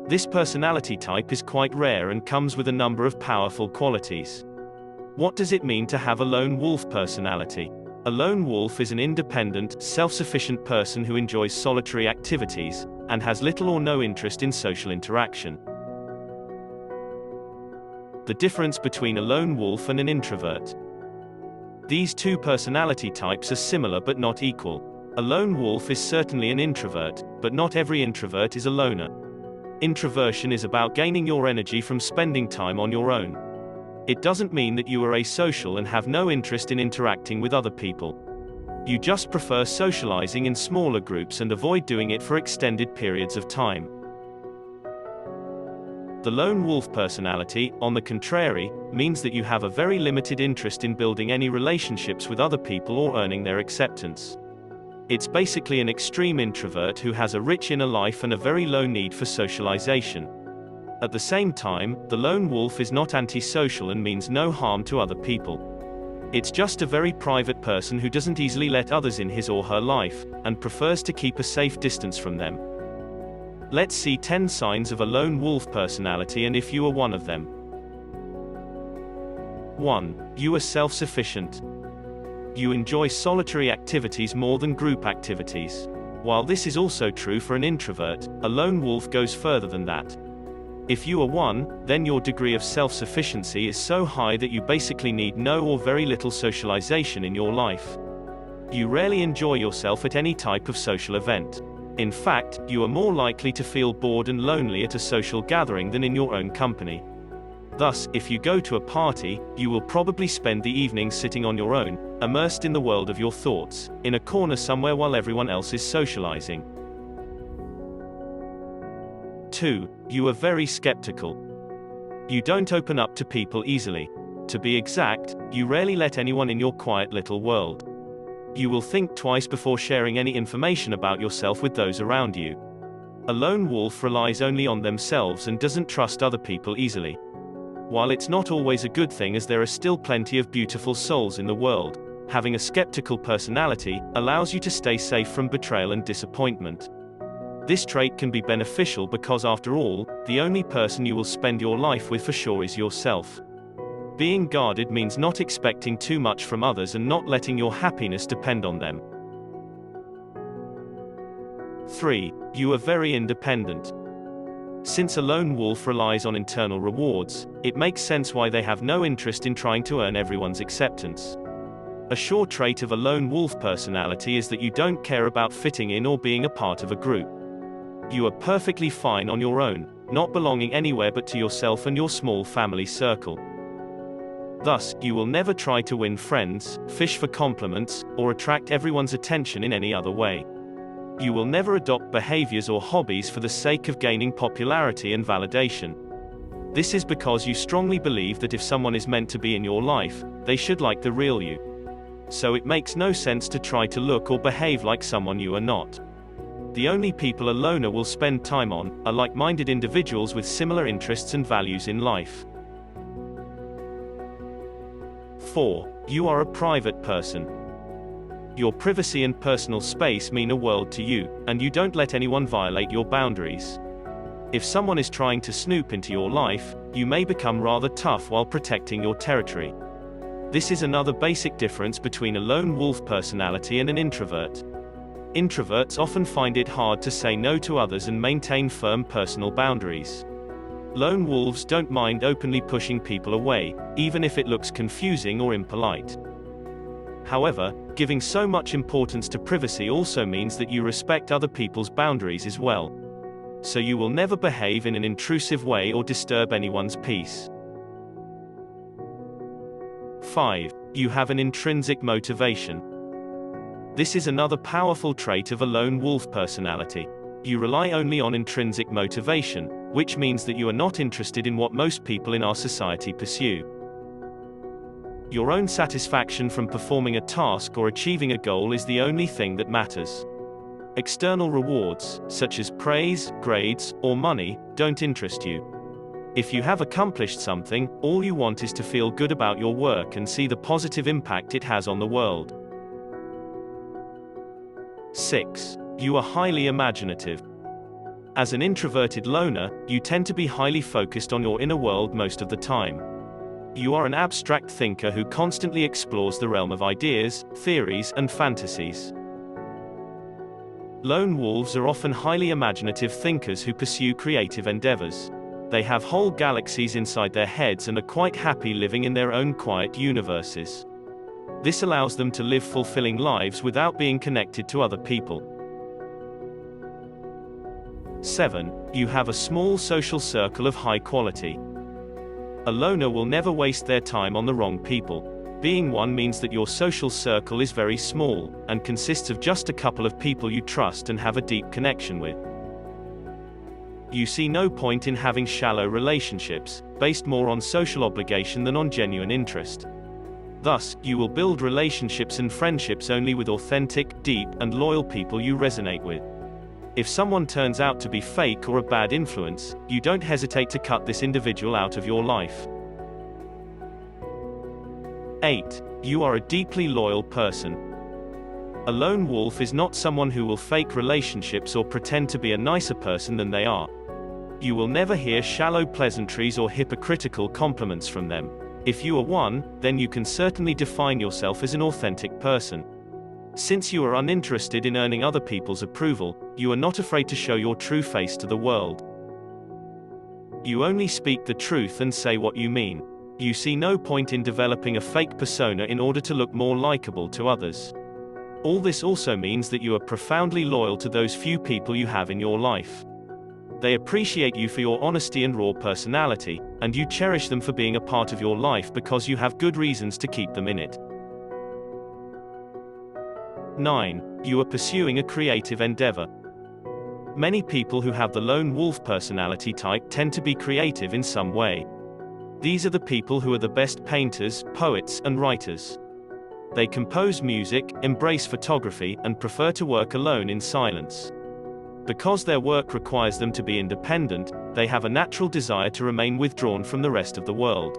This personality type is quite rare and comes with a number of powerful qualities. What does it mean to have a lone wolf personality? A lone wolf is an independent, self-sufficient person who enjoys solitary activities, and has little or no interest in social interaction. The difference between a lone wolf and an introvert. These two personality types are similar but not equal. A lone wolf is certainly an introvert, but not every introvert is a loner. Introversion is about gaining your energy from spending time on your own. It doesn't mean that you are asocial and have no interest in interacting with other people. You just prefer socializing in smaller groups and avoid doing it for extended periods of time. The lone wolf personality, on the contrary, means that you have a very limited interest in building any relationships with other people or earning their acceptance. It's basically an extreme introvert who has a rich inner life and a very low need for socialization. At the same time, the lone wolf is not antisocial and means no harm to other people. It's just a very private person who doesn't easily let others in his or her life, and prefers to keep a safe distance from them. Let's see 10 signs of a lone wolf personality and if you are one of them. 1. You are self-sufficient. You enjoy solitary activities more than group activities. While this is also true for an introvert, a lone wolf goes further than that. If you are one, then your degree of self-sufficiency is so high that you basically need no or very little socialization in your life. You rarely enjoy yourself at any type of social event. In fact, you are more likely to feel bored and lonely at a social gathering than in your own company. Thus, if you go to a party, you will probably spend the evening sitting on your own, immersed in the world of your thoughts, in a corner somewhere while everyone else is socializing. 2. You are very skeptical. You don't open up to people easily. To be exact, you rarely let anyone in your quiet little world. You will think twice before sharing any information about yourself with those around you. A lone wolf relies only on themselves and doesn't trust other people easily. While it's not always a good thing as there are still plenty of beautiful souls in the world, having a skeptical personality allows you to stay safe from betrayal and disappointment. This trait can be beneficial because after all, the only person you will spend your life with for sure is yourself. Being guarded means not expecting too much from others and not letting your happiness depend on them. 3. You are very independent. Since a lone wolf relies on internal rewards, it makes sense why they have no interest in trying to earn everyone's acceptance. A sure trait of a lone wolf personality is that you don't care about fitting in or being a part of a group. You are perfectly fine on your own, not belonging anywhere but to yourself and your small family circle. Thus, you will never try to win friends, fish for compliments, or attract everyone's attention in any other way. You will never adopt behaviors or hobbies for the sake of gaining popularity and validation. This is because you strongly believe that if someone is meant to be in your life, they should like the real you. So it makes no sense to try to look or behave like someone you are not. The only people a loner will spend time on are like-minded individuals with similar interests and values in life. 4. You are a private person. Your privacy and personal space mean a world to you, and you don't let anyone violate your boundaries. If someone is trying to snoop into your life, you may become rather tough while protecting your territory. This is another basic difference between a lone wolf personality and an introvert. Introverts often find it hard to say no to others and maintain firm personal boundaries. Lone wolves don't mind openly pushing people away, even if it looks confusing or impolite. However, giving so much importance to privacy also means that you respect other people's boundaries as well. So you will never behave in an intrusive way or disturb anyone's peace. 5. You have an intrinsic motivation. This is another powerful trait of a lone wolf personality. You rely only on intrinsic motivation, which means that you are not interested in what most people in our society pursue. Your own satisfaction from performing a task or achieving a goal is the only thing that matters. External rewards, such as praise, grades, or money, don't interest you. If you have accomplished something, all you want is to feel good about your work and see the positive impact it has on the world. 6. You are highly imaginative. As an introverted loner, you tend to be highly focused on your inner world most of the time. You are an abstract thinker who constantly explores the realm of ideas, theories, and fantasies. Lone wolves are often highly imaginative thinkers who pursue creative endeavors. They have whole galaxies inside their heads and are quite happy living in their own quiet universes. This allows them to live fulfilling lives without being connected to other people. 7. You have a small social circle of high quality. A loner will never waste their time on the wrong people. Being one means that your social circle is very small, and consists of just a couple of people you trust and have a deep connection with. You see no point in having shallow relationships, based more on social obligation than on genuine interest. Thus, you will build relationships and friendships only with authentic, deep, and loyal people you resonate with. If someone turns out to be fake or a bad influence, you don't hesitate to cut this individual out of your life. 8. You are a deeply loyal person. A lone wolf is not someone who will fake relationships or pretend to be a nicer person than they are. You will never hear shallow pleasantries or hypocritical compliments from them. If you are one, then you can certainly define yourself as an authentic person. Since you are uninterested in earning other people's approval, you are not afraid to show your true face to the world. You only speak the truth and say what you mean. You see no point in developing a fake persona in order to look more likable to others. All this also means that you are profoundly loyal to those few people you have in your life. They appreciate you for your honesty and raw personality, and you cherish them for being a part of your life because you have good reasons to keep them in it. 9. You are pursuing a creative endeavor. Many people who have the lone wolf personality type tend to be creative in some way. These are the people who are the best painters, poets, and writers. They compose music, embrace photography, and prefer to work alone in silence. Because their work requires them to be independent, they have a natural desire to remain withdrawn from the rest of the world.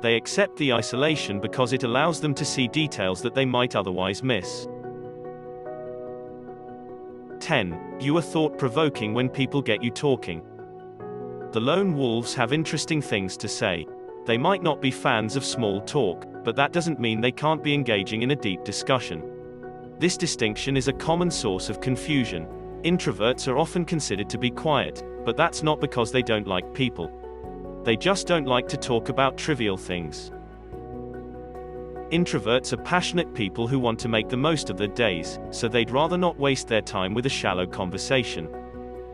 They accept the isolation because it allows them to see details that they might otherwise miss. 10. You are thought-provoking when people get you talking. The lone wolves have interesting things to say. They might not be fans of small talk, but that doesn't mean they can't be engaging in a deep discussion. This distinction is a common source of confusion. Introverts are often considered to be quiet, but that's not because they don't like people. They just don't like to talk about trivial things. Introverts are passionate people who want to make the most of their days, so they'd rather not waste their time with a shallow conversation.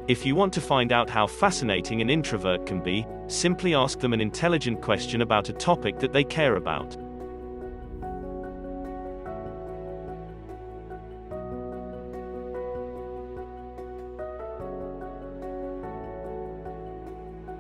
If you want to find out how fascinating an introvert can be, simply ask them an intelligent question about a topic that they care about.